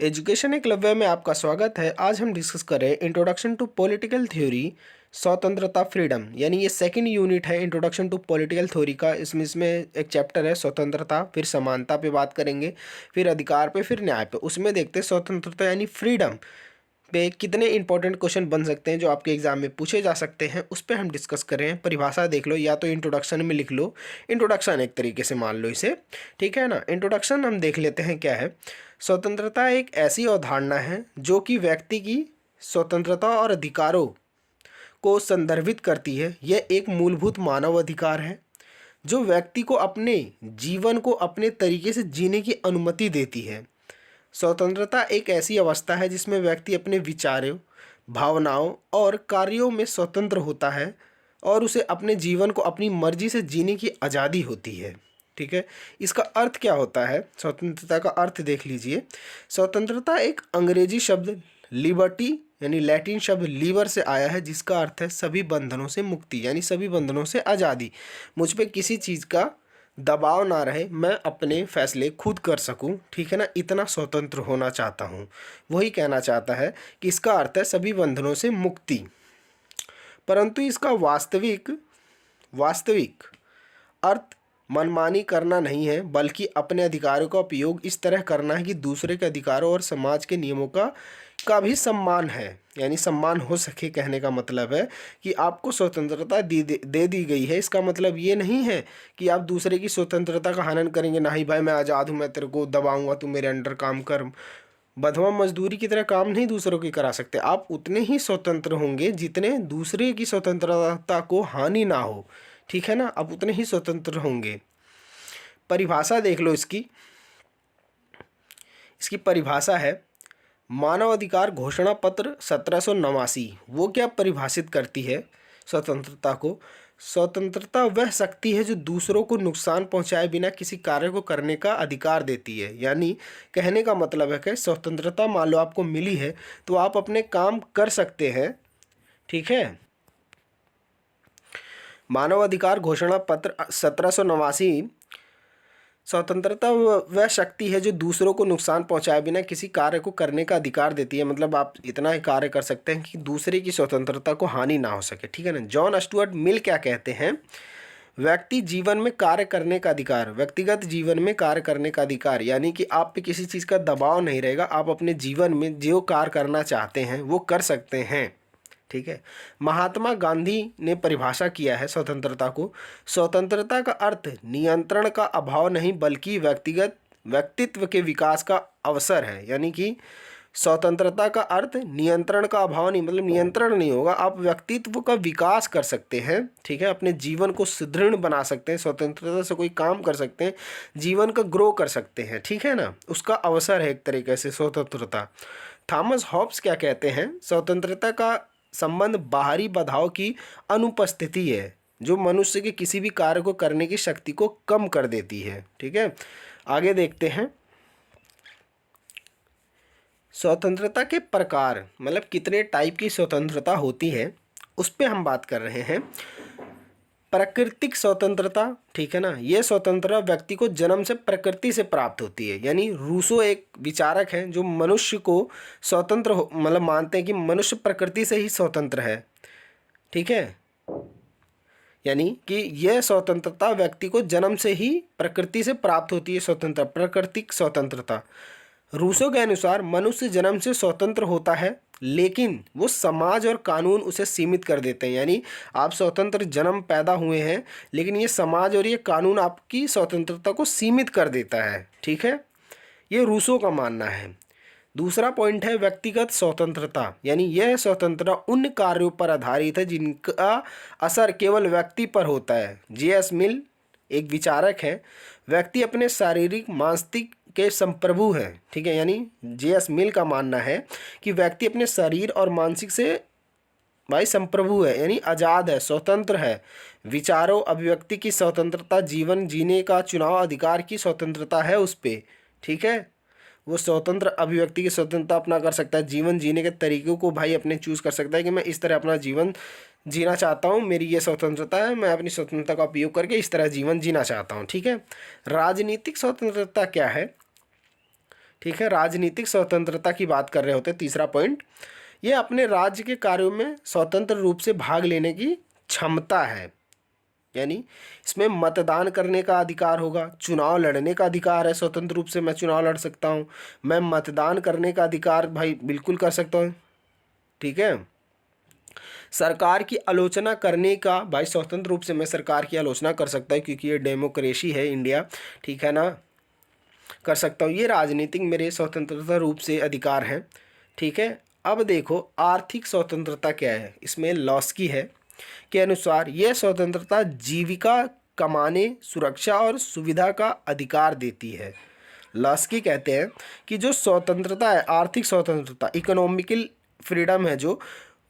Education Eklavya में आपका स्वागत है। आज हम डिस्कस कर रहे हैं इंट्रोडक्शन टू पॉलिटिकल थ्योरी, स्वतंत्रता, फ्रीडम। यानी ये सेकंड यूनिट है इंट्रोडक्शन टू पॉलिटिकल थ्योरी का। इसमें एक चैप्टर है स्वतंत्रता, फिर समानता पे बात करेंगे, फिर अधिकार पे, फिर न्याय पे। उसमें देखते हैं स्वतंत्रता यानी फ्रीडम पे कितने इंपॉर्टेंट क्वेश्चन बन सकते हैं जो आपके एग्जाम में पूछे जा सकते हैं, उस पर हम डिस्कस कर रहे हैं। परिभाषा देख लो या तो इंट्रोडक्शन में लिख लो, इंट्रोडक्शन एक तरीके से मान लो इसे, ठीक है ना। इंट्रोडक्शन हम देख लेते हैं क्या है। स्वतंत्रता एक ऐसी अवधारणा है जो कि व्यक्ति की स्वतंत्रता और अधिकारों को संदर्भित करती है। यह एक मूलभूत मानव अधिकार है जो व्यक्ति को अपने जीवन को अपने तरीके से जीने की अनुमति देती है। स्वतंत्रता एक ऐसी अवस्था है जिसमें व्यक्ति अपने विचारों, भावनाओं और कार्यों में स्वतंत्र होता है और उसे अपने जीवन को अपनी मर्जी से जीने की आज़ादी होती है। ठीक है, इसका अर्थ क्या होता है? स्वतंत्रता का अर्थ देख लीजिए। स्वतंत्रता एक अंग्रेजी शब्द लिबर्टी यानी लैटिन शब्द लीवर से आया है, जिसका अर्थ है सभी बंधनों से मुक्ति यानी सभी बंधनों से आज़ादी। मुझ पे किसी चीज़ का दबाव ना रहे, मैं अपने फैसले खुद कर सकूं, ठीक है ना, इतना स्वतंत्र होना चाहता हूं। वही कहना चाहता है कि इसका अर्थ है सभी बंधनों से मुक्ति। परंतु इसका वास्तविक अर्थ मनमानी करना नहीं है, बल्कि अपने अधिकारों का उपयोग इस तरह करना है कि दूसरे के अधिकारों और समाज के नियमों का भी सम्मान है, यानी सम्मान हो सके। कहने का मतलब है कि आपको स्वतंत्रता दे दी गई है, इसका मतलब ये नहीं है कि आप दूसरे की स्वतंत्रता का हनन करेंगे। नहीं भाई मैं आज़ाद हूँ, मैं तेरे को दबाऊंगा, तू मेरे अंडर काम कर। बंधुआ मजदूरी की तरह काम नहीं दूसरों की करा सकते। आप उतने ही स्वतंत्र होंगे जितने दूसरे की स्वतंत्रता को हानि ना हो, ठीक है ना, आप उतने ही स्वतंत्र होंगे। परिभाषा देख लो इसकी परिभाषा है मानव अधिकार घोषणा पत्र 1789। वो क्या परिभाषित करती है स्वतंत्रता को? स्वतंत्रता वह शक्ति है जो दूसरों को नुकसान पहुंचाए बिना किसी कार्य को करने का अधिकार देती है। यानी कहने का मतलब है कि स्वतंत्रता मान लो आपको मिली है तो आप अपने काम कर सकते हैं, ठीक है। मानव अधिकार घोषणा पत्र 1789 स्वतंत्रता वह शक्ति है जो दूसरों को नुकसान पहुंचाए बिना किसी कार्य को करने का अधिकार देती है। मतलब आप इतना ही कार्य कर सकते हैं कि दूसरे की स्वतंत्रता को हानि ना हो सके, ठीक है ना। जॉन स्टुअर्ट मिल क्या कहते हैं? व्यक्ति जीवन में कार्य करने का अधिकार, व्यक्तिगत जीवन में कार्य करने का अधिकार, यानी कि आप पे किसी चीज़ का दबाव नहीं रहेगा, आप अपने जीवन में जो कार्य करना चाहते हैं वो कर सकते हैं, ठीक है। महात्मा गांधी ने परिभाषा किया है स्वतंत्रता को। स्वतंत्रता का अर्थ नियंत्रण का अभाव नहीं, बल्कि व्यक्तित्व के विकास का अवसर है। यानी कि स्वतंत्रता का अर्थ नियंत्रण का अभाव नहीं, मतलब नियंत्रण नहीं होगा, आप व्यक्तित्व का विकास कर सकते हैं, ठीक है। अपने जीवन को सुदृढ़ बना सकते हैं, स्वतंत्रता से कोई काम कर सकते हैं, जीवन का ग्रो कर सकते हैं, ठीक है ना। उसका अवसर है एक तरीके से स्वतंत्रता। थॉमस हॉब्स क्या कहते हैं? स्वतंत्रता का संबंध बाहरी बाधाओं की अनुपस्थिति है जो मनुष्य के किसी भी कार्य को करने की शक्ति को कम कर देती है, ठीक है। आगे देखते हैं स्वतंत्रता के प्रकार, मतलब कितने टाइप की स्वतंत्रता होती है उस पे हम बात कर रहे हैं। प्राकृतिक स्वतंत्रता, ठीक है ना, ये स्वतंत्रता व्यक्ति को जन्म से प्रकृति से प्राप्त होती है। यानी रूसो एक विचारक हैं जो मनुष्य को स्वतंत्र मतलब मानते हैं कि मनुष्य प्रकृति से ही स्वतंत्र है, ठीक है। यानी कि यह स्वतंत्रता व्यक्ति को जन्म से ही प्रकृति से प्राप्त होती है, स्वतंत्रता, प्राकृतिक स्वतंत्रता। रूसो के अनुसार मनुष्य जन्म से स्वतंत्र होता है, लेकिन वो समाज और कानून उसे सीमित कर देते हैं। यानी आप स्वतंत्र जन्म पैदा हुए हैं, लेकिन ये समाज और ये कानून आपकी स्वतंत्रता को सीमित कर देता है, ठीक है। ये रूसो का मानना है। दूसरा पॉइंट है व्यक्तिगत स्वतंत्रता, यानी यह स्वतंत्रता उन कार्यों पर आधारित है जिनका असर केवल व्यक्ति पर होता है। J.S. मिल एक विचारक है। व्यक्ति अपने शारीरिक मानसिक के संप्रभु है, ठीक है। यानी J.S. मिल का मानना है कि व्यक्ति अपने शरीर और मानसिक से भाई संप्रभु है, यानी आज़ाद है, स्वतंत्र है। विचारों अभिव्यक्ति की स्वतंत्रता, जीवन जीने का चुनाव अधिकार की स्वतंत्रता है उस पर, ठीक है। वो स्वतंत्र अभिव्यक्ति की स्वतंत्रता अपना कर सकता है, जीवन जीने के तरीक़ों को भाई अपने चूज़ कर सकता है कि मैं इस तरह अपना जीवन जीना चाहता हूँ, मेरी ये स्वतंत्रता है, मैं अपनी स्वतंत्रता का उपयोग करके इस तरह जीवन जीना चाहता हूँ, ठीक है। राजनीतिक स्वतंत्रता क्या है? ठीक है, राजनीतिक स्वतंत्रता की बात कर रहे होते हैं। तीसरा पॉइंट, ये अपने राज्य के कार्यों में स्वतंत्र रूप से भाग लेने की क्षमता है, यानी इसमें मतदान करने का अधिकार होगा, चुनाव लड़ने का अधिकार है, स्वतंत्र रूप से मैं चुनाव लड़ सकता हूँ, मैं मतदान करने का अधिकार भाई बिल्कुल कर सकता हूँ। ठीक है, सरकार की आलोचना करने का भाई स्वतंत्र रूप से मैं सरकार की आलोचना कर सकता हूँ, क्योंकि ये डेमोक्रेसी है इंडिया, ठीक है ना, कर सकता हूँ। ये राजनीतिक मेरे स्वतंत्रता रूप से अधिकार हैं। ठीक है, अब देखो आर्थिक स्वतंत्रता क्या है। इसमें लॉस्की है के अनुसार यह स्वतंत्रता जीविका कमाने, सुरक्षा और सुविधा का अधिकार देती है। लॉस्की कहते हैं कि जो स्वतंत्रता है, आर्थिक स्वतंत्रता, इकोनॉमिकल फ्रीडम है जो,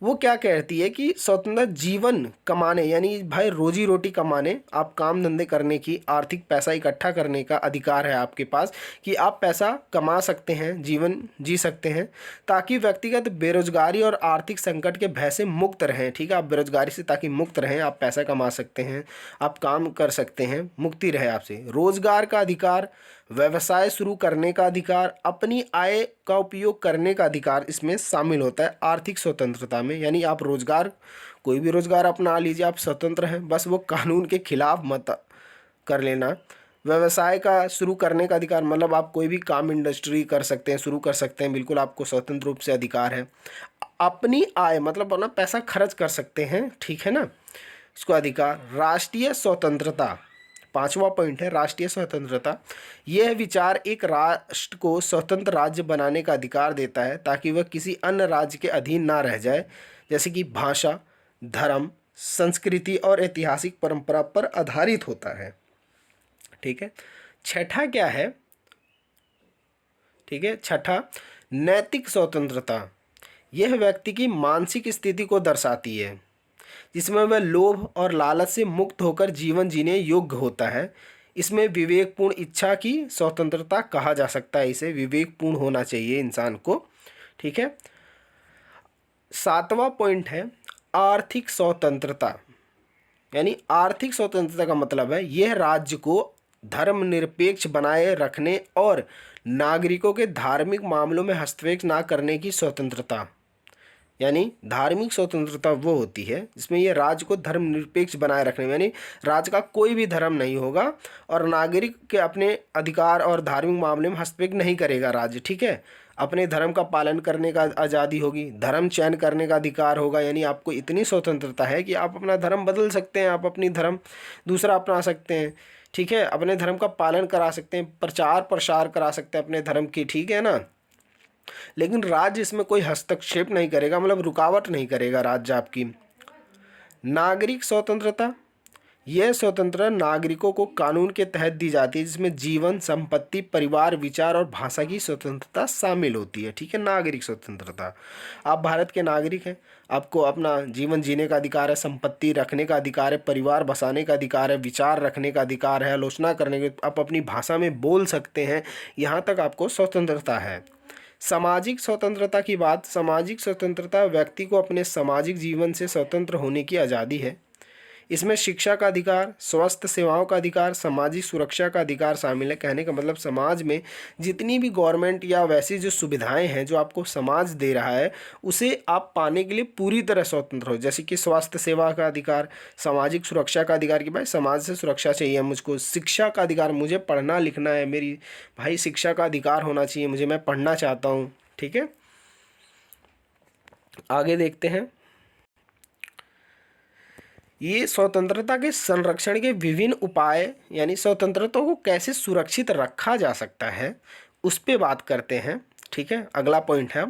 वो क्या कहती है कि स्वतंत्र जीवन कमाने, यानी भाई रोजी रोटी कमाने, आप काम धंधे करने की, आर्थिक पैसा इकट्ठा करने का अधिकार है आपके पास, कि आप पैसा कमा सकते हैं, जीवन जी सकते हैं, ताकि व्यक्तिगत बेरोजगारी और आर्थिक संकट के भय से मुक्त रहें। ठीक है, आप बेरोजगारी से ताकि मुक्त रहें, आप पैसा कमा सकते हैं, आप काम कर सकते हैं, मुक्ति रहे आपसे। रोजगार का अधिकार, व्यवसाय शुरू करने का अधिकार, अपनी आय का उपयोग करने का अधिकार इसमें शामिल होता है आर्थिक स्वतंत्रता में। यानी आप रोजगार, कोई भी रोजगार अपना लीजिए, आप स्वतंत्र हैं, बस वो कानून के खिलाफ मत कर लेना। व्यवसाय का शुरू करने का अधिकार, मतलब आप कोई भी काम, इंडस्ट्री कर सकते हैं, शुरू कर सकते हैं, बिल्कुल आपको स्वतंत्र रूप से अधिकार है। अपनी आय मतलब अपना पैसा खर्च कर सकते हैं, ठीक है ना, इसको अधिकार। राष्ट्रीय स्वतंत्रता, पांचवा पॉइंट है राष्ट्रीय स्वतंत्रता। यह विचार एक राष्ट्र को स्वतंत्र राज्य बनाने का अधिकार देता है, ताकि वह किसी अन्य राज्य के अधीन ना रह जाए, जैसे कि भाषा, धर्म, संस्कृति और ऐतिहासिक परंपरा पर आधारित होता है। ठीक है, छठा क्या है, ठीक है, छठा नैतिक स्वतंत्रता। यह व्यक्ति की मानसिक स्थिति को दर्शाती है, जिसमें वह लोभ और लालच से मुक्त होकर जीवन जीने योग्य होता है। इसमें विवेकपूर्ण इच्छा की स्वतंत्रता कहा जा सकता है, इसे विवेकपूर्ण होना चाहिए इंसान को। ठीक है, सातवां पॉइंट है आर्थिक स्वतंत्रता। यानी आर्थिक स्वतंत्रता का मतलब है यह राज्य को धर्मनिरपेक्ष बनाए रखने और नागरिकों के धार्मिक मामलों में हस्तक्षेप ना करने की स्वतंत्रता। यानी धार्मिक स्वतंत्रता वो होती है जिसमें ये राज्य को धर्मनिरपेक्ष बनाए रखने में, यानी राज्य का कोई भी धर्म नहीं होगा और नागरिक के अपने अधिकार और धार्मिक मामले में हस्तक्षेप नहीं करेगा राज्य। ठीक है, अपने धर्म का पालन करने का आज़ादी होगी, धर्म चयन करने का अधिकार होगा, यानी आपको इतनी स्वतंत्रता है कि आप अपना धर्म बदल सकते हैं, आप अपनी धर्म दूसरा अपना सकते हैं। ठीक है, अपने धर्म का पालन करा सकते हैं, प्रचार प्रसार करा सकते हैं अपने धर्म की। ठीक है ना, लेकिन राज्य इसमें कोई हस्तक्षेप नहीं करेगा, मतलब रुकावट नहीं करेगा राज्य आपकी। नागरिक स्वतंत्रता, यह स्वतंत्रता नागरिकों को कानून के तहत दी जाती है, जिसमें जीवन, संपत्ति, परिवार, विचार और भाषा की स्वतंत्रता शामिल होती है। ठीक है, नागरिक स्वतंत्रता, आप भारत के नागरिक हैं, आपको अपना जीवन जीने का अधिकार है, संपत्ति रखने का अधिकार है, परिवार बसाने का अधिकार है, विचार रखने का अधिकार है, आलोचना करने के, आप अपनी भाषा में बोल सकते हैं, यहाँ तक आपको स्वतंत्रता है। सामाजिक स्वतंत्रता की बात, सामाजिक स्वतंत्रता व्यक्ति को अपने सामाजिक जीवन से स्वतंत्र होने की आज़ादी है। इसमें शिक्षा का अधिकार, स्वास्थ्य सेवाओं का अधिकार, सामाजिक सुरक्षा का अधिकार शामिल है। कहने का मतलब समाज में जितनी भी गवर्नमेंट या वैसी जो सुविधाएं हैं जो आपको समाज दे रहा है, उसे आप पाने के लिए पूरी तरह स्वतंत्र हो। जैसे कि स्वास्थ्य सेवा का अधिकार, सामाजिक सुरक्षा का अधिकार कि भाई समाज से सुरक्षा चाहिए मुझको, शिक्षा का अधिकार, मुझे पढ़ना लिखना है, मेरी भाई शिक्षा का अधिकार होना चाहिए मुझे, मैं पढ़ना चाहता हूँ। ठीक है, आगे देखते हैं। ये स्वतंत्रता के संरक्षण के विभिन्न उपाय, यानी स्वतंत्रता को कैसे सुरक्षित रखा जा सकता है, उस पे बात करते हैं। ठीक है, अगला पॉइंट है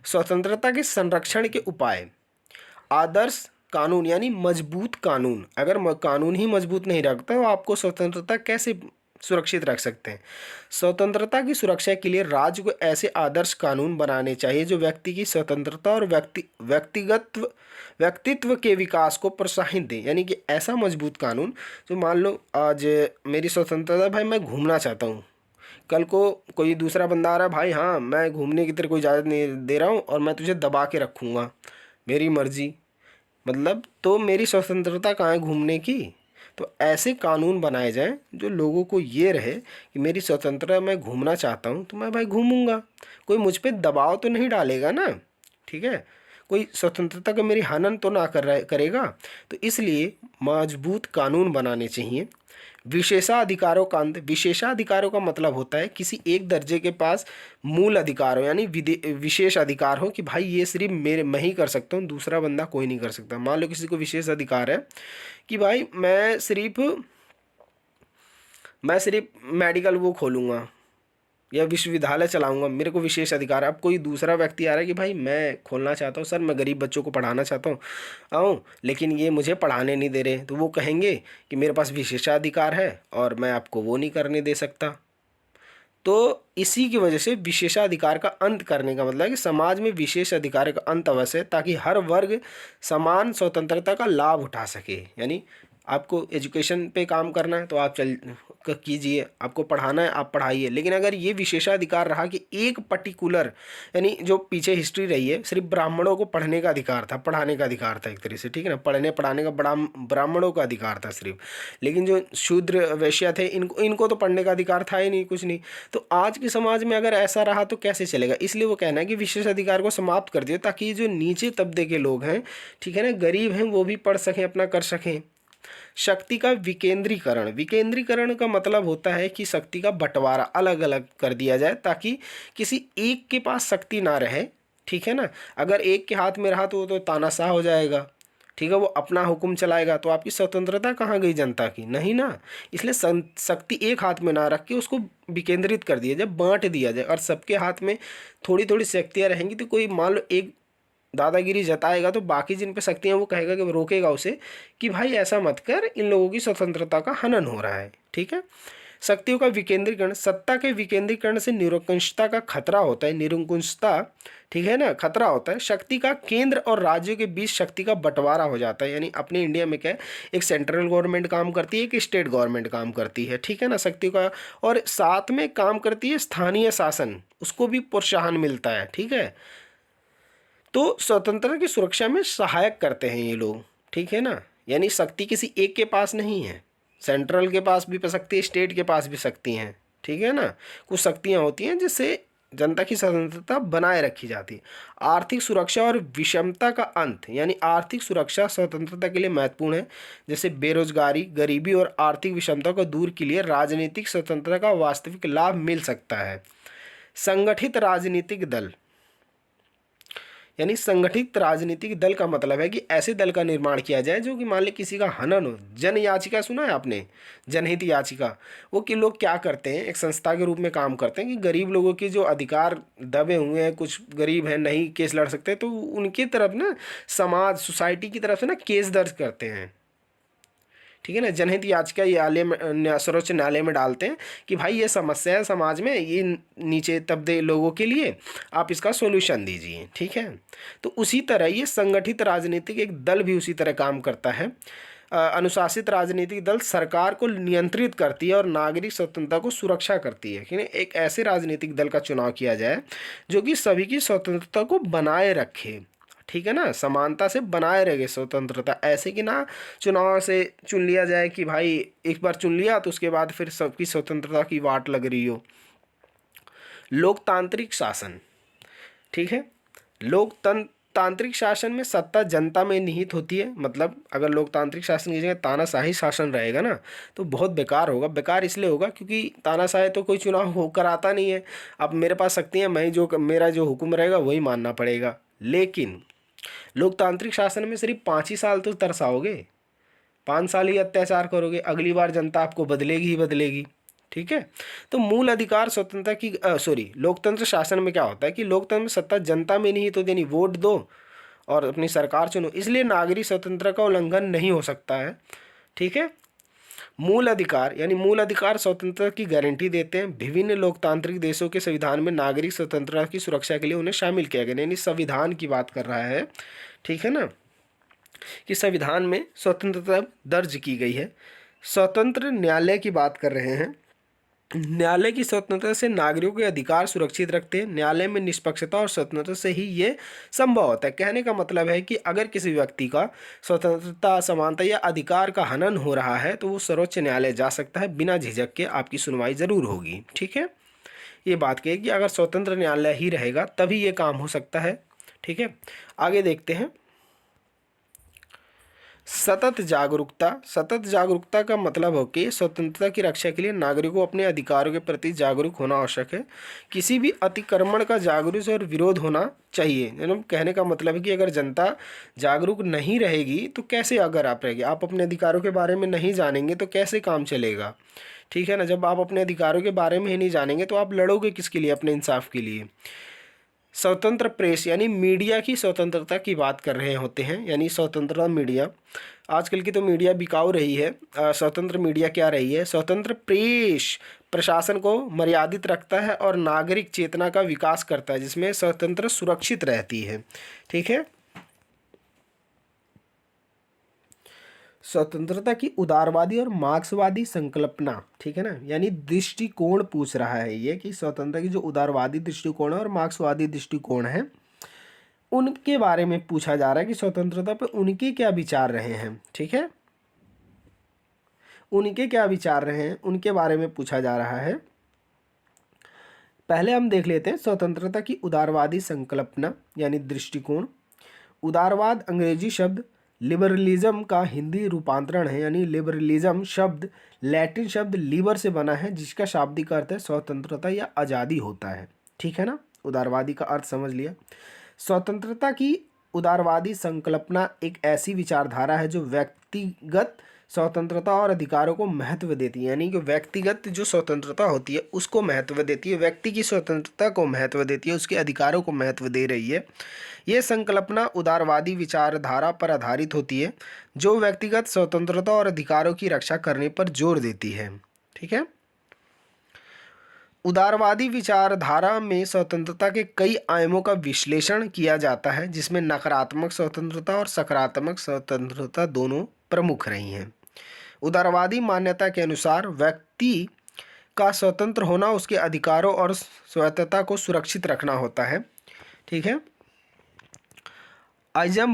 स्वतंत्रता के संरक्षण के उपाय। आदर्श कानून, यानी मजबूत कानून, अगर कानून ही मजबूत नहीं रखता तो आपको स्वतंत्रता कैसे सुरक्षित रख सकते हैं। स्वतंत्रता की सुरक्षा के लिए राज्य को ऐसे आदर्श कानून बनाने चाहिए जो व्यक्ति की स्वतंत्रता और व्यक्तित्व के विकास को प्रोत्साहित दें। यानी कि ऐसा मजबूत कानून जो, मान लो आज मेरी स्वतंत्रता, भाई मैं घूमना चाहता हूँ, कल को कोई दूसरा बंदा आ रहा है, भाई हाँ मैं घूमने की तेरे को इजाज़त नहीं दे रहा हूँ और मैं तुझे दबा के रखूँगा, मेरी मर्जी, मतलब तो मेरी स्वतंत्रता कहाँ है घूमने की। तो ऐसे कानून बनाए जाएं जो लोगों को ये रहे कि मेरी स्वतंत्रता, मैं घूमना चाहता हूँ तो मैं भाई घूमूंगा, कोई मुझ पे दबाव तो नहीं डालेगा ना, ठीक है, कोई स्वतंत्रता का मेरी हनन तो ना करेगा। तो इसलिए मजबूत कानून बनाने चाहिए। विशेषाधिकारों का अंत, विशेषाधिकारों का मतलब होता है किसी एक दर्जे के पास मूल अधिकार हो, यानी विशेष अधिकार हो कि भाई ये सिर्फ मैं ही कर सकता हूँ, दूसरा बंदा कोई नहीं कर सकता। मान लो किसी को विशेष अधिकार है कि भाई मैं सिर्फ मेडिकल वो खोलूँगा या विश्वविद्यालय चलाऊंगा, मेरे को विशेष अधिकार है। अब कोई दूसरा व्यक्ति आ रहा है कि भाई मैं खोलना चाहता हूँ सर, मैं गरीब बच्चों को पढ़ाना चाहता हूँ लेकिन ये मुझे पढ़ाने नहीं दे रहे, तो वो कहेंगे कि मेरे पास विशेषाधिकार है और मैं आपको वो नहीं करने दे सकता। तो इसी की वजह से विशेषाधिकार का अंत करने का मतलब है कि समाज में विशेष अधिकार का अंत अवश्य है, ताकि हर वर्ग समान स्वतंत्रता का लाभ उठा सके। यानी आपको एजुकेशन पे काम करना है तो आप कीजिए, आपको पढ़ाना है आप पढ़ाइए, लेकिन अगर ये विशेषाधिकार रहा कि एक पर्टिकुलर, यानी जो पीछे हिस्ट्री रही है, सिर्फ ब्राह्मणों को पढ़ने का अधिकार था, पढ़ाने का अधिकार था एक तरह से, ठीक है ना, पढ़ने पढ़ाने का ब्राह्मणों का अधिकार था सिर्फ, लेकिन जो शूद्र वैश्य थे इनको इनको तो पढ़ने का अधिकार था ही नहीं, कुछ नहीं। तो आज के समाज में अगर ऐसा रहा तो कैसे चलेगा? इसलिए वो कहना है कि विशेष अधिकार को समाप्त कर दिया, ताकि जो नीचे तबके के लोग हैं, ठीक है ना, गरीब हैं, वो भी पढ़ सकें, अपना कर सकें। शक्ति का विकेंद्रीकरण, विकेंद्रीकरण का मतलब होता है कि शक्ति का बंटवारा अलग अलग कर दिया जाए, ताकि किसी एक के पास शक्ति ना रहे, ठीक है ना। अगर एक के हाथ में रहा तो वो तो तानाशाह हो जाएगा, ठीक है, वो अपना हुक्म चलाएगा, तो आपकी स्वतंत्रता कहाँ गई जनता की? नहीं ना। इसलिए शक्ति एक हाथ में ना रख के उसको विकेंद्रित कर दिया जाए, बांट दिया जाए, और सबके हाथ में थोड़ी थोड़ी शक्तियाँ रहेंगी। तो कोई मान लो एक दादागिरी जताएगा तो बाकी जिन पे शक्तियाँ वो कहेगा कि वो रोकेगा उसे कि भाई ऐसा मत कर, इन लोगों की स्वतंत्रता का हनन हो रहा है, ठीक है। शक्तियों का विकेंद्रीकरण, सत्ता के विकेंद्रीकरण से निरंकुशता का खतरा होता है, निरंकुशता, ठीक है ना, खतरा होता है। शक्ति का केंद्र और राज्यों के बीच शक्ति का बंटवारा हो जाता है। यानी अपने इंडिया में क्या है, एक सेंट्रल गवर्नमेंट काम करती है, एक स्टेट गवर्नमेंट काम करती है, ठीक है ना, शक्ति का, और साथ में काम करती है स्थानीय शासन, उसको भी प्रोत्साहन मिलता है, ठीक है। तो स्वतंत्रता की सुरक्षा में सहायक करते हैं ये लोग, ठीक है ना। यानी शक्ति किसी एक के पास नहीं है, सेंट्रल के पास भी शक्ति है, स्टेट के पास भी शक्ति हैं, ठीक है ना। कुछ शक्तियाँ होती हैं जिससे जनता की स्वतंत्रता बनाए रखी जाती है। आर्थिक सुरक्षा और विषमता का अंत, यानी आर्थिक सुरक्षा स्वतंत्रता के लिए महत्वपूर्ण है। जैसे बेरोजगारी, गरीबी और आर्थिक विषमता को दूर के लिए राजनीतिक स्वतंत्रता का वास्तविक लाभ मिल सकता है। संगठित राजनीतिक दल, यानी संगठित राजनीतिक दल का मतलब है कि ऐसे दल का निर्माण किया जाए जो कि मान ली किसी का हनन हो। जन याचिका सुना है आपने? जनहित याचिका, वो कि लोग क्या करते हैं, एक संस्था के रूप में काम करते हैं कि गरीब लोगों के जो अधिकार दबे हुए हैं, कुछ गरीब हैं नहीं केस लड़ सकते, तो उनकी तरफ ना समाज सोसाइटी की तरफ से ना केस दर्ज करते हैं, ठीक है ना। जनहित याचिका ये सर्वोच्च न्यायालय में डालते हैं कि भाई ये समस्या है समाज में, ये नीचे तबके लोगों के लिए, आप इसका सॉल्यूशन दीजिए, ठीक है। तो उसी तरह ये संगठित राजनीतिक एक दल भी उसी तरह काम करता है। अनुशासित राजनीतिक दल सरकार को नियंत्रित करती है और नागरिक स्वतंत्रता को सुरक्षा करती है, कि एक ऐसे राजनीतिक दल का चुनाव किया जाए जो कि सभी की स्वतंत्रता को बनाए रखे, ठीक है ना, समानता से बनाए रहे स्वतंत्रता। ऐसे कि ना चुनाव से चुन लिया जाए कि भाई एक बार चुन लिया तो उसके बाद फिर सबकी स्वतंत्रता की वाट लग रही हो। लोकतांत्रिक शासन, ठीक है, तांत्रिक शासन में सत्ता जनता में निहित होती है। मतलब अगर लोकतांत्रिक शासन की जगह तानाशाही शासन रहेगा ना तो बहुत बेकार होगा। बेकार इसलिए होगा क्योंकि तानाशाही तो कोई चुनाव होकर आता नहीं है, अब मेरे पास शक्ति है, मैं जो मेरा जो हुक्म रहेगा वही मानना पड़ेगा। लेकिन लोकतांत्रिक शासन में सिर्फ 5 ही साल तो तरसाओगे, 5 साल ही अत्याचार करोगे, अगली बार जनता आपको बदलेगी ही बदलेगी, ठीक है। तो मूल अधिकार स्वतंत्रता की लोकतंत्र शासन में क्या होता है कि लोकतंत्र में सत्ता जनता में नहीं तो यानी वोट दो और अपनी सरकार चुनो, इसलिए नागरिक स्वतंत्रता का उल्लंघन नहीं हो सकता है, ठीक है। मूल अधिकार, यानी मूल अधिकार स्वतंत्रता की गारंटी देते हैं। विभिन्न लोकतांत्रिक देशों के संविधान में नागरिक स्वतंत्रता की सुरक्षा के लिए उन्हें शामिल किया गया, यानी संविधान की बात कर रहा है, ठीक है ना, कि संविधान में स्वतंत्रता दर्ज की गई है। स्वतंत्र न्यायालय की बात कर रहे हैं। न्यायालय की स्वतंत्रता से नागरिकों के अधिकार सुरक्षित रखते हैं। न्यायालय में निष्पक्षता और स्वतंत्रता से ही ये संभव होता है। कहने का मतलब है कि अगर किसी व्यक्ति का स्वतंत्रता, समानता या अधिकार का हनन हो रहा है तो वो सर्वोच्च न्यायालय जा सकता है, बिना झिझक के आपकी सुनवाई जरूर होगी। ठीक है, ये बात कही कि अगर स्वतंत्र न्यायालय ही रहेगा तभी ये काम हो सकता है। ठीक है, आगे देखते हैं। सतत जागरूकता। सतत जागरूकता का मतलब हो कि स्वतंत्रता की रक्षा के लिए नागरिकों को अपने अधिकारों के प्रति जागरूक होना आवश्यक है। किसी भी अतिक्रमण का जागरूक और विरोध होना चाहिए। यानी कहने का मतलब है कि अगर जनता जागरूक नहीं रहेगी तो कैसे अगर आप रहेगी, आप अपने अधिकारों के बारे में नहीं जानेंगे तो कैसे काम चलेगा। ठीक है ना, जब आप अपने अधिकारों के बारे में ही नहीं जानेंगे तो आप लड़ोगे किसके लिए, अपने इंसाफ के लिए। स्वतंत्र प्रेस यानी मीडिया की स्वतंत्रता की बात कर रहे होते हैं, यानी स्वतंत्रता मीडिया। आजकल की तो मीडिया बिकाऊ रही है। स्वतंत्र मीडिया क्या रही है? स्वतंत्र प्रेस प्रशासन को मर्यादित रखता है और नागरिक चेतना का विकास करता है, जिसमें स्वतंत्र सुरक्षित रहती है। ठीक है, स्वतंत्रता की उदारवादी और मार्क्सवादी संकल्पना। ठीक है ना, यानी दृष्टिकोण पूछ रहा है ये कि स्वतंत्रता की जो उदारवादी दृष्टिकोण है और मार्क्सवादी दृष्टिकोण है उनके बारे में पूछा जा रहा है कि स्वतंत्रता पे उनके क्या विचार रहे हैं। ठीक है, उनके क्या विचार रहे हैं उनके बारे में पूछा जा रहा है। पहले हम देख लेते हैं स्वतंत्रता की उदारवादी संकल्पना यानी दृष्टिकोण। उदारवाद अंग्रेजी शब्द लिबरलिज्म का हिंदी रूपांतरण है, यानी लिबरलिज्म शब्द लैटिन शब्द लीबर से बना है, जिसका शाब्दिक अर्थ है स्वतंत्रता या आज़ादी होता है। ठीक है ना, उदारवादी का अर्थ समझ लिया। स्वतंत्रता की उदारवादी संकल्पना एक ऐसी विचारधारा है जो व्यक्तिगत स्वतंत्रता और अधिकारों को महत्व देती है, यानी कि व्यक्तिगत जो स्वतंत्रता होती है उसको महत्व देती है, व्यक्ति की स्वतंत्रता को महत्व देती है, उसके अधिकारों को महत्व दे रही है। ये संकल्पना उदारवादी विचारधारा पर आधारित होती है जो व्यक्तिगत स्वतंत्रता और अधिकारों की रक्षा करने पर जोर देती है। ठीक है, उदारवादी विचारधारा में स्वतंत्रता के कई आयामों का विश्लेषण किया जाता है, जिसमें नकारात्मक स्वतंत्रता और सकारात्मक स्वतंत्रता दोनों प्रमुख रही हैं। उदारवादी मान्यता के अनुसार व्यक्ति का स्वतंत्र होना उसके अधिकारों और स्वायत्तता को सुरक्षित रखना होता है। ठीक है, आइजिया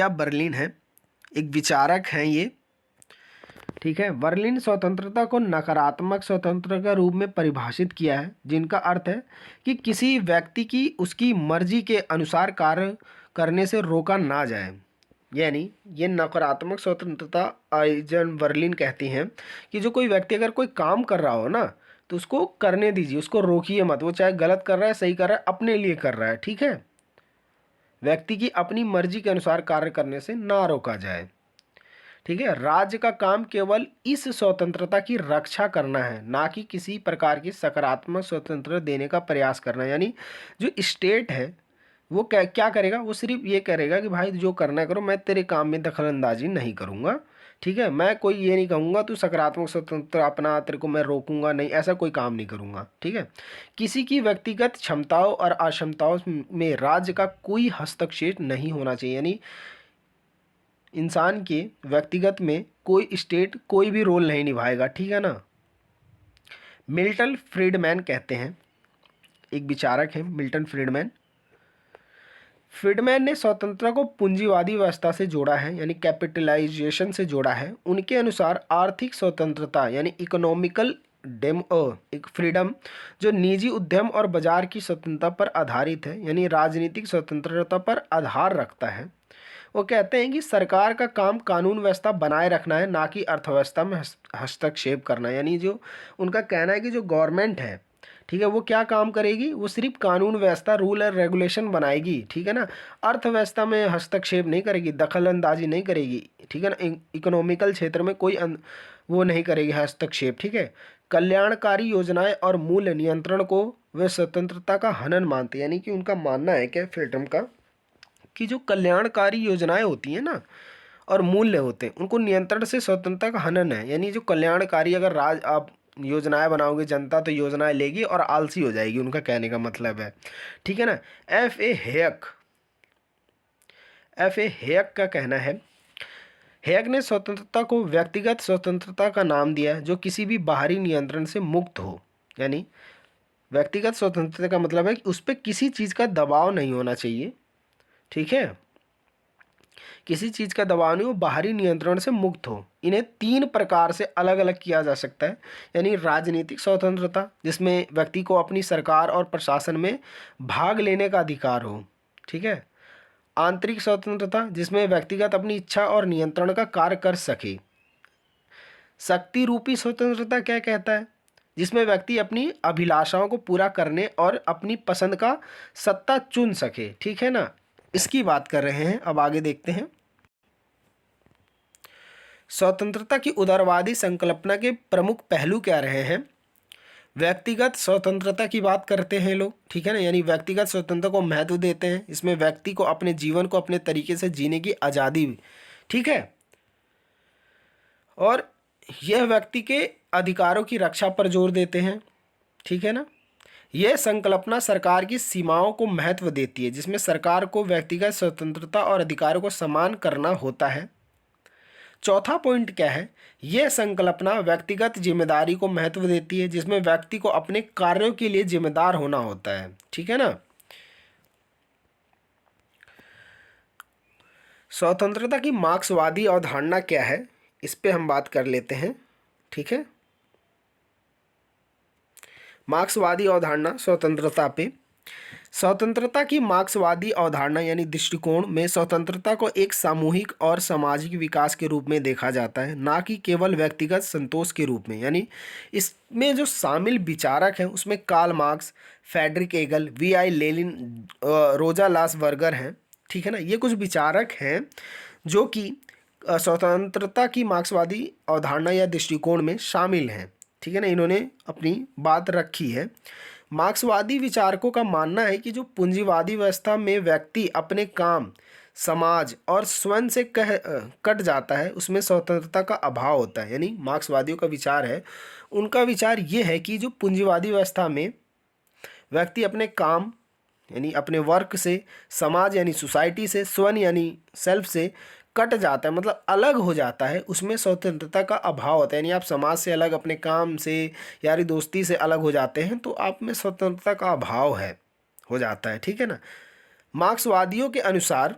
बर्लिन है, एक विचारक हैं ये। ठीक है, बर्लिन स्वतंत्रता को नकारात्मक स्वतंत्रता के रूप में परिभाषित किया है, जिनका अर्थ है कि किसी व्यक्ति की उसकी मर्जी के अनुसार कार्य करने से रोका ना जाए। यानी ये नकारात्मक स्वतंत्रता आइजन बर्लिन कहती हैं कि जो कोई व्यक्ति अगर कोई काम कर रहा हो ना तो उसको करने दीजिए, उसको रोकिए मत। वो चाहे गलत कर रहा है सही कर रहा है, अपने लिए कर रहा है। ठीक है, व्यक्ति की अपनी मर्जी के अनुसार कार्य करने से ना रोका जाए। ठीक है, राज्य का काम केवल इस स्वतंत्रता की रक्षा करना है, ना कि किसी प्रकार की सकारात्मक स्वतंत्रता देने का प्रयास करना। यानी जो स्टेट है वो क्या क्या करेगा, वो सिर्फ ये करेगा कि भाई जो करना है करो, मैं तेरे काम में दखलंदाजी नहीं करूँगा। ठीक है, मैं कोई ये नहीं कहूँगा तू सकारात्मक स्वतंत्रता अपना, तेरे को मैं रोकूंगा नहीं, ऐसा कोई काम नहीं करूँगा। ठीक है, किसी की व्यक्तिगत क्षमताओं और अक्षमताओं में राज्य का कोई हस्तक्षेप नहीं होना चाहिए। यानी इंसान के व्यक्तिगत में कोई स्टेट कोई भी रोल नहीं निभाएगा। ठीक है ना, मिल्टन फ्रीडमैन कहते हैं, एक विचारक है मिल्टन फ्रीडमैन। फ्रीडमैन ने स्वतंत्रता को पूंजीवादी व्यवस्था से जोड़ा है, यानी कैपिटलाइजेशन से जोड़ा है। उनके अनुसार आर्थिक स्वतंत्रता यानी इकोनॉमिकल फ्रीडम जो निजी उद्यम और बाजार की स्वतंत्रता पर आधारित है, यानी राजनीतिक स्वतंत्रता पर आधार रखता है। वो कहते हैं कि सरकार का काम कानून व्यवस्था बनाए रखना है, ना कि अर्थव्यवस्था में हस्तक्षेप करना। यानी जो उनका कहना है कि जो गवर्नमेंट है, ठीक है, वो क्या काम करेगी, वो सिर्फ कानून व्यवस्था रूल और रेगुलेशन बनाएगी। ठीक है ना, अर्थव्यवस्था में हस्तक्षेप नहीं करेगी, दखल अंदाजी नहीं करेगी। ठीक है ना, इकोनॉमिकल क्षेत्र में कोई वो नहीं करेगी हस्तक्षेप। ठीक है, कल्याणकारी योजनाएं और मूल्य नियंत्रण को वे स्वतंत्रता का हनन मानते हैं। यानी कि उनका मानना है क्या फ्रीडम का कि जो कल्याणकारी योजनाएं होती हैं ना और मूल्य होते हैं उनको नियंत्रण से स्वतंत्रता का हनन है। यानी जो कल्याणकारी अगर आप योजनाएं बनाओगे जनता तो योजनाएं लेगी और आलसी हो जाएगी, उनका कहने का मतलब है। ठीक है ना, एफ ए हेयक का कहना है हेग ने स्वतंत्रता को व्यक्तिगत स्वतंत्रता का नाम दिया है जो किसी भी बाहरी नियंत्रण से मुक्त हो। यानी व्यक्तिगत स्वतंत्रता का मतलब है कि उस पर किसी चीज़ का दबाव नहीं होना चाहिए, ठीक है, किसी चीज़ का दबाव नहीं हो, बाहरी नियंत्रण से मुक्त हो। इन्हें 3 प्रकार से अलग अलग किया जा सकता है। यानी राजनीतिक स्वतंत्रता, जिसमें व्यक्ति को अपनी सरकार और प्रशासन में भाग लेने का अधिकार हो, ठीक है। आंतरिक स्वतंत्रता, जिसमें व्यक्तिगत अपनी इच्छा और नियंत्रण का कार्य कर सके। शक्ति रूपी स्वतंत्रता क्या कहता है, जिसमें व्यक्ति अपनी अभिलाषाओं को पूरा करने और अपनी पसंद का सत्ता चुन सके, ठीक है ना, इसकी बात कर रहे हैं। अब आगे देखते हैं। स्वतंत्रता की उदारवादी संकल्पना के प्रमुख पहलू क्या रहे हैं। व्यक्तिगत स्वतंत्रता की बात करते हैं लोग, ठीक है ना, यानी व्यक्तिगत स्वतंत्रता को महत्व देते हैं। इसमें व्यक्ति को अपने जीवन को अपने तरीके से जीने की आज़ादी, ठीक है, और यह व्यक्ति के अधिकारों की रक्षा पर जोर देते हैं, ठीक है ना। यह संकल्पना सरकार की सीमाओं को महत्व देती है, जिसमें सरकार को व्यक्तिगत स्वतंत्रता और अधिकारों को समान करना होता है। चौथा पॉइंट क्या है, यह संकल्पना व्यक्तिगत जिम्मेदारी को महत्व देती है, जिसमें व्यक्ति को अपने कार्यों के लिए जिम्मेदार होना होता है, ठीक है ना। स्वतंत्रता की मार्क्सवादी अवधारणा क्या है, इस पे हम बात कर लेते हैं, ठीक है। मार्क्सवादी अवधारणा स्वतंत्रता पे। स्वतंत्रता की मार्क्सवादी अवधारणा यानी दृष्टिकोण में स्वतंत्रता को एक सामूहिक और सामाजिक विकास के रूप में देखा जाता है, ना कि केवल व्यक्तिगत संतोष के रूप में। यानी इसमें जो शामिल विचारक हैं उसमें कार्ल मार्क्स, फ्रेडरिक एगल, वी.आई. लेनिन, रोजा लासबर्गर हैं, ठीक है ना। ये कुछ विचारक हैं जो कि स्वतंत्रता की मार्क्सवादी अवधारणा या दृष्टिकोण में शामिल हैं, ठीक है ना, इन्होंने अपनी बात रखी है। मार्क्सवादी विचारकों का मानना है कि जो पूंजीवादी व्यवस्था में व्यक्ति अपने काम, समाज और स्वयं से कट जाता है, उसमें स्वतंत्रता का अभाव होता है। यानी मार्क्सवादियों का विचार है, उनका विचार ये है कि जो पूंजीवादी व्यवस्था में व्यक्ति अपने काम यानी अपने वर्क से, समाज यानी सोसाइटी से, स्वयं यानी सेल्फ से कट जाता है, मतलब अलग हो जाता है, उसमें स्वतंत्रता का अभाव होता है। यानी आप समाज से अलग, अपने काम से, यारी दोस्ती से अलग हो जाते हैं, तो आप में स्वतंत्रता का अभाव है, हो जाता है, ठीक है ना। मार्क्सवादियों के अनुसार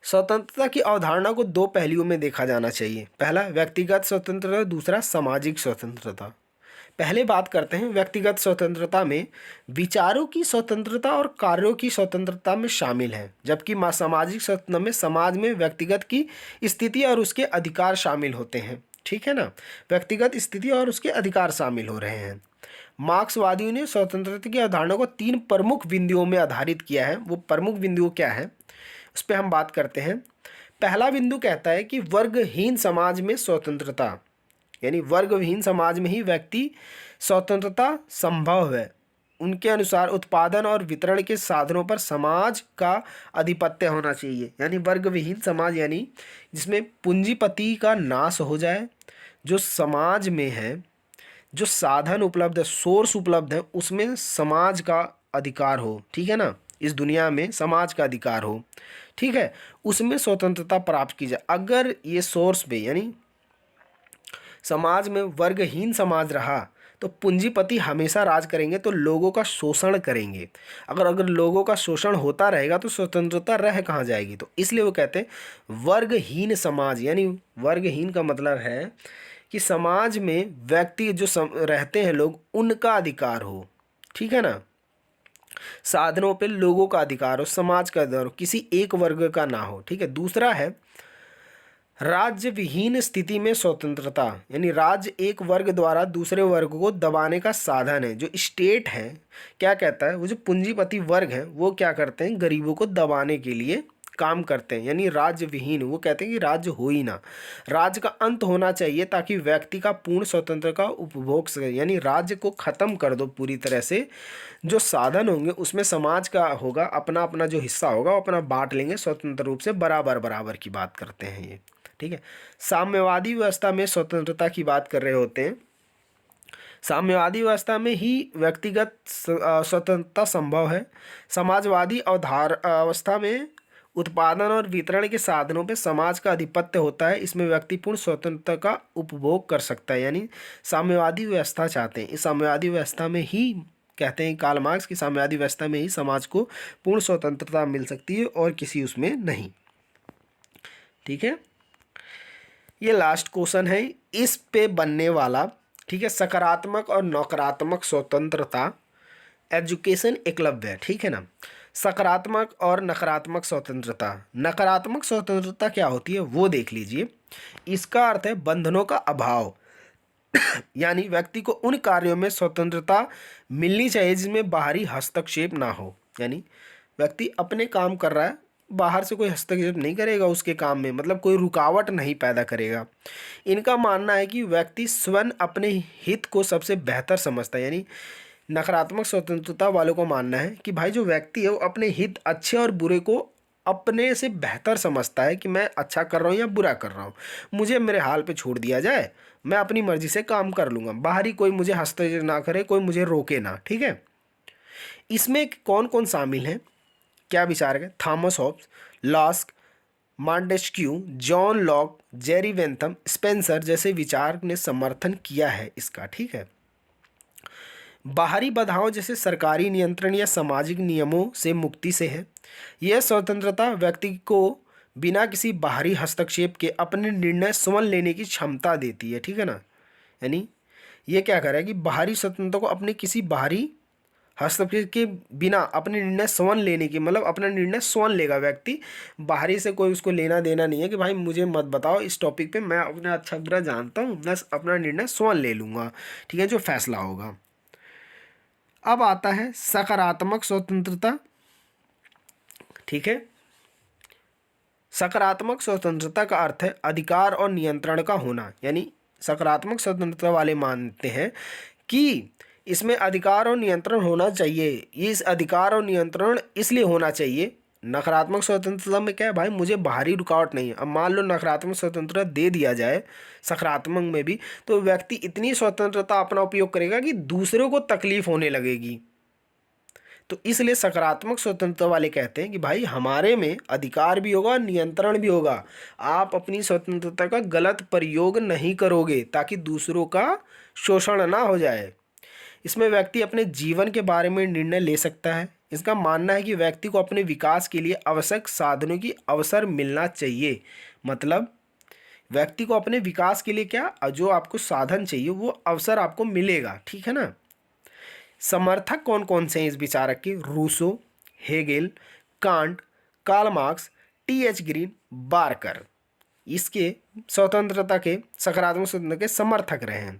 स्वतंत्रता की अवधारणा को 2 पहलुओं में देखा जाना चाहिए। पहला व्यक्तिगत स्वतंत्रता, दूसरा सामाजिक स्वतंत्रता। पहले बात करते हैं व्यक्तिगत स्वतंत्रता में विचारों की स्वतंत्रता और कार्यों की स्वतंत्रता में शामिल है, जबकि सामाजिक स्वतंत्रता में समाज में व्यक्तिगत की स्थिति और उसके अधिकार शामिल होते हैं, ठीक है ना। व्यक्तिगत स्थिति और उसके अधिकार शामिल हो रहे हैं। मार्क्सवादियों ने स्वतंत्रता की अवधारणा को 3 प्रमुख बिंदुओं में आधारित किया है। वो प्रमुख बिंदु क्या है उस पर हम बात करते हैं। पहला बिंदु कहता है कि वर्गहीन समाज में स्वतंत्रता, यानी वर्गहीन समाज में ही व्यक्ति स्वतंत्रता संभव है। उनके अनुसार उत्पादन और वितरण के साधनों पर समाज का आधिपत्य होना चाहिए। यानी वर्गविहीन समाज यानी जिसमें पूंजीपति का नाश हो जाए, जो समाज में है, जो साधन उपलब्ध है, सोर्स उपलब्ध है, उसमें समाज का अधिकार हो, ठीक है ना, इस दुनिया में समाज का अधिकार हो, ठीक है, उसमें स्वतंत्रता प्राप्त की जाए। अगर ये सोर्स पे यानी समाज में वर्गहीन समाज रहा तो पूंजीपति हमेशा राज करेंगे, तो लोगों का शोषण करेंगे। अगर लोगों का शोषण होता रहेगा तो स्वतंत्रता रह कहाँ जाएगी। तो इसलिए वो कहते हैं वर्गहीन समाज, यानी वर्गहीन का मतलब है कि समाज में व्यक्ति जो रहते हैं लोग, उनका अधिकार हो, ठीक है ना, साधनों पे लोगों का अधिकार हो, समाज का अधिकार हो, किसी एक वर्ग का ना हो, ठीक है। दूसरा है राज्य विहीन स्थिति में स्वतंत्रता, यानी राज्य एक वर्ग द्वारा दूसरे वर्ग को दबाने का साधन है। जो स्टेट है क्या कहता है, वो जो पूंजीपति वर्ग है वो क्या करते हैं, गरीबों को दबाने के लिए काम करते हैं। यानी राज्य विहीन, वो कहते हैं कि राज्य हो ही ना, राज्य का अंत होना चाहिए ताकि व्यक्ति का पूर्ण स्वतंत्र का उपभोग सके। यानी राज्य को ख़त्म कर दो पूरी तरह से, जो साधन होंगे उसमें समाज का होगा, अपना अपना जो हिस्सा होगा वो अपना बांट लेंगे स्वतंत्र रूप से, बराबर बराबर की बात करते हैं ये, ठीक है। साम्यवादी व्यवस्था में स्वतंत्रता की बात कर रहे होते हैं। साम्यवादी व्यवस्था में ही व्यक्तिगत स्वतंत्रता संभव है। समाजवादी अवस्था में उत्पादन और वितरण के साधनों पे समाज का आधिपत्य होता है। इसमें व्यक्ति पूर्ण स्वतंत्रता का उपभोग कर सकता है, यानी साम्यवादी व्यवस्था चाहते हैं। इस साम्यवादी व्यवस्था में ही कहते हैं कार्ल मार्क्स की साम्यवादी व्यवस्था में ही समाज को पूर्ण स्वतंत्रता मिल सकती है और किसी उसमें नहीं। ठीक है, ये लास्ट क्वेश्चन है इस पे बनने वाला। ठीक है, सकारात्मक और नकारात्मक स्वतंत्रता एजुकेशन एकलव्य। ठीक है ना, सकारात्मक और नकारात्मक स्वतंत्रता। नकारात्मक स्वतंत्रता क्या होती है वो देख लीजिए। इसका अर्थ है बंधनों का अभाव, यानी व्यक्ति को उन कार्यों में स्वतंत्रता मिलनी चाहिए जिसमें बाहरी हस्तक्षेप ना हो। यानी व्यक्ति अपने काम कर रहा है, बाहर से कोई हस्तक्षेप नहीं करेगा उसके काम में, मतलब कोई रुकावट नहीं पैदा करेगा। इनका मानना है कि व्यक्ति स्वयं अपने हित को सबसे बेहतर समझता है। यानी नकारात्मक स्वतंत्रता वालों को मानना है कि भाई जो व्यक्ति है वो अपने हित अच्छे और बुरे को अपने से बेहतर समझता है कि मैं अच्छा कर रहा हूँ या बुरा कर रहा हूँ, मुझे मेरे हाल पे छोड़ दिया जाए, मैं अपनी मर्जी से काम कर लूँगा, बाहरी कोई मुझे हस्तक्षेप ना करे, कोई मुझे रोके ना। ठीक है, इसमें कौन कौन शामिल हैं, क्या विचार है? थॉमस हॉब्स, लॉस्क, Montesquieu, John Locke, Jeremy Bentham, Spencer जैसे विचार ने समर्थन किया है इसका। ठीक है, बाहरी बाधाओं जैसे सरकारी नियंत्रण या सामाजिक नियमों से मुक्ति से है। यह स्वतंत्रता व्यक्ति को बिना किसी बाहरी हस्तक्षेप के अपने निर्णय स्वयं लेने की क्षमता देती है। ठीक है ना, यानी ये क्या कर रहा है कि बाहरी स्वतंत्रता को अपने किसी बाहरी हस्तक्षेप के बिना अपने निर्णय स्वयं लेने की, मतलब अपना निर्णय स्वयं लेगा व्यक्ति, बाहरी से कोई उसको लेना देना नहीं है कि भाई मुझे मत बताओ इस टॉपिक पे, मैं अपना अच्छा बुरा जानता हूँ, मैं अपना निर्णय स्वयं ले लूँगा। ठीक है, जो फैसला होगा। अब आता है सकारात्मक स्वतंत्रता। ठीक है, सकारात्मक स्वतंत्रता का अर्थ है अधिकार और नियंत्रण का होना। यानी सकारात्मक स्वतंत्रता वाले मानते हैं कि इसमें अधिकार और नियंत्रण होना चाहिए। इस अधिकार और नियंत्रण इसलिए होना चाहिए, नकारात्मक स्वतंत्रता में क्या है भाई, मुझे बाहरी रुकावट नहीं है। अब मान लो नकारात्मक स्वतंत्रता दे दिया जाए सकारात्मक में भी, तो व्यक्ति इतनी स्वतंत्रता अपना उपयोग करेगा कि दूसरों को तकलीफ होने लगेगी। तो इसलिए सकारात्मक स्वतंत्रता वाले कहते हैं कि भाई हमारे में अधिकार भी होगा, नियंत्रण भी होगा, आप अपनी स्वतंत्रता का गलत प्रयोग नहीं करोगे ताकि दूसरों का शोषण ना हो जाए। इसमें व्यक्ति अपने जीवन के बारे में निर्णय ले सकता है। इसका मानना है कि व्यक्ति को अपने विकास के लिए आवश्यक साधनों की अवसर मिलना चाहिए। मतलब व्यक्ति को अपने विकास के लिए क्या, जो आपको साधन चाहिए वो अवसर आपको मिलेगा। ठीक है ना, समर्थक कौन कौन से हैं इस विचारक के? Rousseau, Hegel, Kant, Karl Marx, T H. Green, Barker इसके स्वतंत्रता के, सकारात्मक स्वतंत्रता के समर्थक रहे हैं।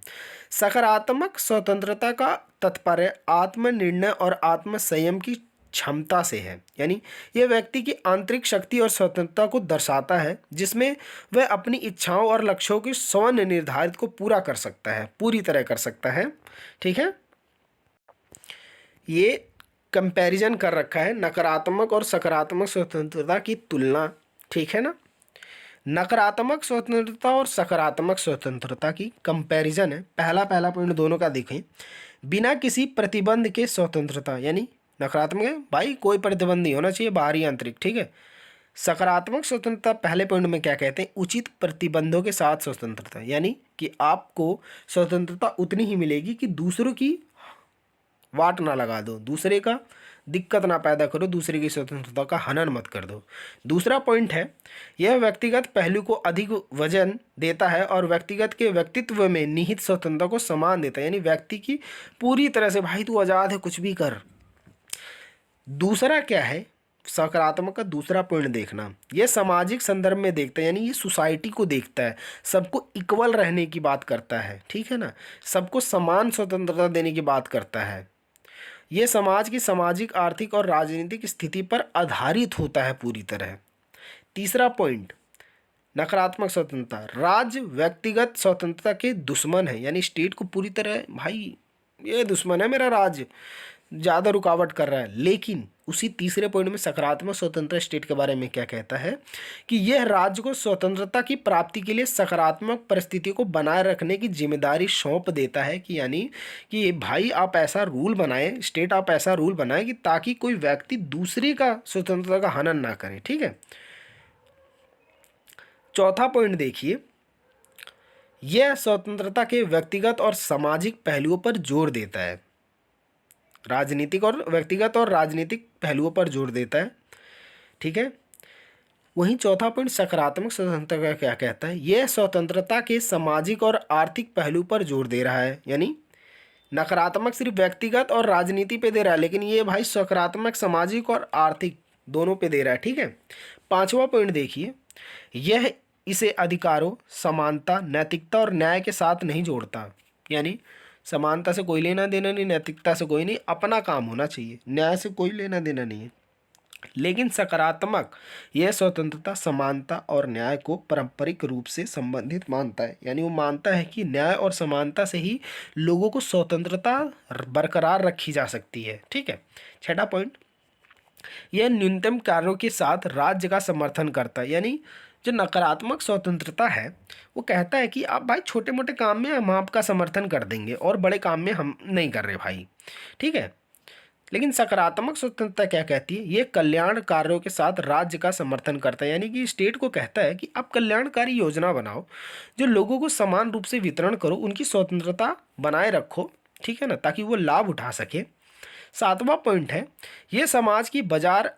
सकारात्मक स्वतंत्रता का तात्पर्य आत्मनिर्णय और आत्मसंयम की क्षमता से है। यानी यह व्यक्ति की आंतरिक शक्ति और स्वतंत्रता को दर्शाता है जिसमें वह अपनी इच्छाओं और लक्ष्यों के स्वयं निर्धारित को पूरा कर सकता है, पूरी तरह कर सकता है। ठीक है, ये कंपैरिजन कर रखा है नकारात्मक और सकारात्मक स्वतंत्रता की तुलना। ठीक है ना, नकारात्मक स्वतंत्रता और सकारात्मक स्वतंत्रता की कंपैरिजन है। पहला पॉइंट दोनों का देखें, बिना किसी प्रतिबंध के स्वतंत्रता। यानी नकारात्मक है भाई कोई प्रतिबंध नहीं होना चाहिए बाहरी आंतरिक। ठीक है, सकारात्मक स्वतंत्रता पहले पॉइंट में क्या कहते हैं, उचित प्रतिबंधों के साथ स्वतंत्रता। यानी कि आपको स्वतंत्रता उतनी ही मिलेगी कि दूसरों की वाट ना लगा दो, दूसरे का दिक्कत ना पैदा करो, दूसरे की स्वतंत्रता का हनन मत कर दो। दूसरा पॉइंट है, यह व्यक्तिगत पहलू को अधिक वजन देता है और व्यक्तिगत के व्यक्तित्व में निहित स्वतंत्रता को समान देता है। यानी व्यक्ति की पूरी तरह से भाई तू आज़ाद है, कुछ भी कर। दूसरा क्या है, सकारात्मक का दूसरा पॉइंट देखना, यह सामाजिक संदर्भ में देखता है, यानी ये सोसाइटी को देखता है, सबको इक्वल रहने की बात करता है। ठीक है ना, सबको समान स्वतंत्रता देने की बात करता है। यह समाज की सामाजिक, आर्थिक और राजनीतिक स्थिति पर आधारित होता है पूरी तरह। तीसरा पॉइंट, नकारात्मक स्वतंत्रता, राज्य व्यक्तिगत स्वतंत्रता के दुश्मन है। यानी स्टेट को पूरी तरह भाई ये दुश्मन है मेरा राज्य, ज़्यादा रुकावट कर रहा है। लेकिन उसी तीसरे पॉइंट में सकारात्मक स्वतंत्र स्टेट के बारे में क्या कहता है कि यह राज्य को स्वतंत्रता की प्राप्ति के लिए सकारात्मक परिस्थितियों को बनाए रखने की जिम्मेदारी सौंप देता है, कि यानी कि भाई आप ऐसा रूल बनाएं, स्टेट आप ऐसा रूल बनाएं कि ताकि कोई व्यक्ति दूसरे का स्वतंत्रता का हनन ना करे। ठीक है, चौथा पॉइंट देखिए, यह स्वतंत्रता के व्यक्तिगत और सामाजिक पहलुओं पर जोर देता है, राजनीतिक और व्यक्तिगत और राजनीतिक पहलुओं पर जोर देता है। ठीक है, वहीं चौथा पॉइंट सकारात्मक स्वतंत्रता का क्या कहता है, यह स्वतंत्रता के सामाजिक और आर्थिक पहलू पर जोर दे रहा है। यानी नकारात्मक सिर्फ व्यक्तिगत और राजनीति पे दे रहा है, लेकिन ये भाई सकारात्मक सामाजिक और आर्थिक दोनों पे दे रहा है। ठीक है, पांचवा पॉइंट देखिए, यह इसे अधिकारों, समानता, नैतिकता और न्याय के साथ नहीं जोड़ता। यानी समानता से कोई लेना देना नहीं, नैतिकता से कोई नहीं, अपना काम होना चाहिए, न्याय से कोई लेना देना नहीं है। लेकिन सकारात्मक यह स्वतंत्रता समानता और न्याय को पारंपरिक रूप से संबंधित मानता है। यानी वो मानता है कि न्याय और समानता से ही लोगों को स्वतंत्रता बरकरार रखी जा सकती है। ठीक है, छठा पॉइंट, यह न्यूनतम कार्यों के साथ राज्य का समर्थन करता है। यानी जो नकारात्मक स्वतंत्रता है वो कहता है कि आप भाई छोटे मोटे काम में हम आपका समर्थन कर देंगे और बड़े काम में हम नहीं कर रहे भाई। ठीक है, लेकिन सकारात्मक स्वतंत्रता क्या कहती है, ये कल्याण कार्यों के साथ राज्य का समर्थन करता है। यानी कि स्टेट को कहता है कि आप कल्याणकारी योजना बनाओ, जो लोगों को समान रूप से वितरण करो, उनकी स्वतंत्रता बनाए रखो। ठीक है ना, ताकि वो लाभ उठा सके। सातवां पॉइंट है, ये समाज की बाजार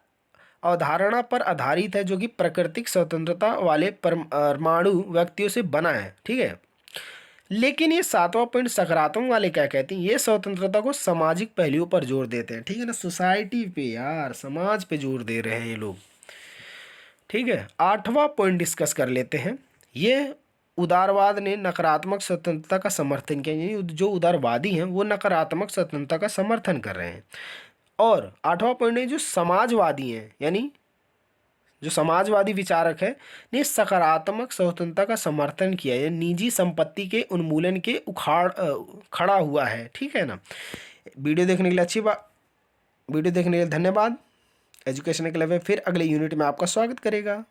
अवधारणा पर आधारित है, जो कि प्राकृतिक स्वतंत्रता वाले परमाणु व्यक्तियों से बना है। ठीक है, लेकिन ये सातवां पॉइंट सकारात्मक वाले क्या कहते हैं, ये स्वतंत्रता को सामाजिक पहलुओं पर जोर देते हैं। ठीक है ना, सोसाइटी पे, यार समाज पे जोर दे रहे हैं ये लोग। ठीक है, आठवां पॉइंट डिस्कस कर लेते हैं, ये उदारवाद ने नकारात्मक स्वतंत्रता का समर्थन किया। यानी जो उदारवादी हैं वो नकारात्मक स्वतंत्रता का समर्थन कर रहे हैं। और आठवां पॉइंट है, जो समाजवादी हैं, यानी जो समाजवादी विचारक है ने सकारात्मक स्वतंत्रता का समर्थन किया है, निजी संपत्ति के उन्मूलन के खड़ा हुआ है। ठीक है ना, वीडियो देखने के लिए वीडियो देखने के लिए धन्यवाद। एजुकेशन क्लब में फिर अगले यूनिट में आपका स्वागत करेगा।